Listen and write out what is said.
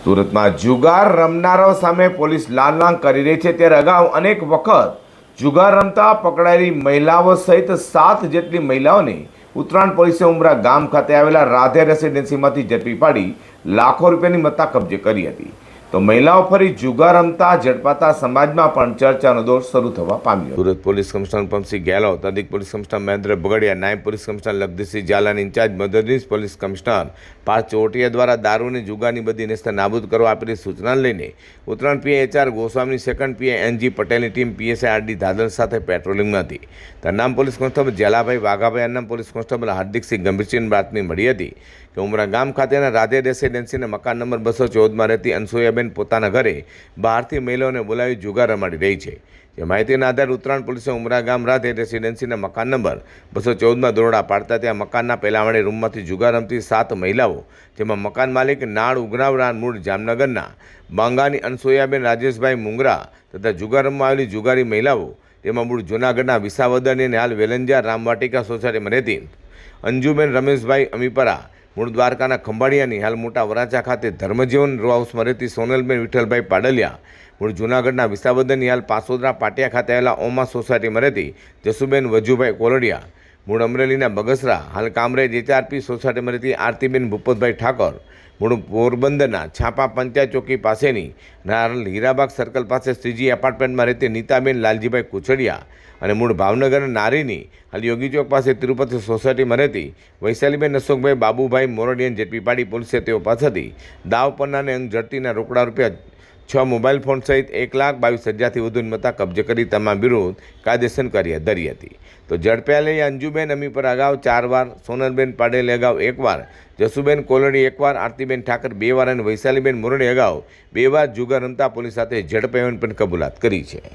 સુરતમાં જુગાર રમનારાઓ સામે પોલીસ લાલ કરી રહી છે, ત્યારે અગાઉ અનેક વખત જુગાર રમતા પકડાયેલી મહિલાઓ સહિત 7 જેટલી મહિલાઓને ઉત્તરાયણ પોલીસે ઉમરા ગામ ખાતે આવેલા રાધે રેસિડેન્સીમાંથી ઝડપી પાડી લાખો રૂપિયાની મત્તા કબજે કરી હતી. તો મહિલાઓ ફરી જુગાર રમતા ઝડપાતા સમાજમાં પણ ચર્ચાનો દોર શરૂ થવા પામ્યો. સુરત પોલીસ કમિશનર પંપસિંહ ગેહલોત, અધિક પોલીસ કમિશનર મહેન્દ્ર બગડિયા, નાયબ પોલીસ કમિશનર લગદીશસિંહ ઝાલાની ઇન્ચાર્જ મદદનીશ પોલીસ કમિશનર પાર્થ ચોટિયા દ્વારા દારૂની જુગારની બધી નેસ્ત નાબૂદ કરવા આપેલી સૂચનાને લઈને ઉત્તરાયણ પીઆઈ HR ગોસ્વામીની સેકન્ડ પીઆઈ NG પટેલની ટીમ PSI RD દાદર સાથે પેટ્રોલિંગમાં હતી. નામ પોલીસ કોન્સ્ટેબલ જેલાભાઈ વાઘાભાઈ, અન્નામ પોલીસ કોન્સ્ટેબલ હાર્દિકસિંહ ગંભીરસિંહની બાતમી મળી હતી કે ઉમરા ગામ ખાતેના રાધે રેસિડેન્સીના મકાન નંબર 214માં રહેતી અનસુયાબેન પોતાના ઘરે બહારથી મહિલાઓને બોલાવી જુગાર રમાડી રહી છે. જે માહિતીના આધારે ઉત્તરાયણ પોલીસે ઉમરા ગામ રાધે રેસિડેન્સીના મકાન નંબર 214માં દરોડા પાડતા ત્યાં મકાનના પહેલા માળે રૂમમાંથી જુગાર રમતી 7 મહિલાઓ, જેમાં મકાન માલિક નાળ ઉગનાવરા મૂળ જામનગરના બાંગાની અનસુયાબેન રાજેશભાઈ મુંગરા તથા જુગાર રમવા આવેલી જુગારી મહિલાઓ, તેમાં મૂળ જૂનાગઢના વિસાવદરની અને હાલ વેલંજા રામવાટિકા સોસાયટીમાં રહેતી અંજુબેન રમેશભાઈ અમીપરા, મૂળ દ્વારકાના ખંભાળિયાની હાલ મોટા વરાછા ખાતે ધર્મજીવન રો હાઉસમાં રહેતી સોનલબેન વિઠ્ઠલભાઈ પાડલિયા, મૂળ જૂનાગઢના વિસાવદરની હાલ પાસોદરા પાટિયા ખાતે આવેલા ઓમા સોસાયટીમાં રહેતી જસુબેન વજુભાઈ કોલડિયા, મૂળ અમરેલીના બગસરા હાલ કામરેજ HRP સોસાયટીમાં રહેતી આરતીબેન ભૂપતભાઈ ઠાકોર, મૂળ પોરબંદરના છાપા પંચાયત ચોકી પાસેની હાલ હીરાબાગ સર્કલ પાસે શ્રીજી એપાર્ટમેન્ટમાં રહેતી નીતાબેન લાલજીભાઈ કુચડિયા અને મૂળ ભાવનગરના નારીની હાલ યોગી ચોક પાસે તિરુપતિ સોસાયટીમાં રહેતી વૈશાલીબેન અશોકભાઈ બાબુભાઈ મોરડિયાને ઝડપી પાડી પોલીસે તેઓ પાસેથી દાવ પન્ના અને અંગ ઝડતીના રોકડા રૂપિયા 6 મોબાઈલ ફોન સહિત 1,22,000થી વધુની મત્તા કબજે કરી તમામ વિરુદ્ધ કાયદેસર કાર્યવાહી ધરી હતી. તો ઝડપાયેલી અંજુબેન અમી પર અગાઉ 4 વાર, સોનલબેન પાડેલ અગાઉ 1 વાર, જસુબેન કોલડી 1 વાર, આરતીબેન ઠાકર 2 વાર અને વૈશાલીબેન મોરડી અગાઉ 2 વાર જુગાર રમતા પોલીસ સાથે ઝડપાઈને પણ કબૂલાત કરી છે.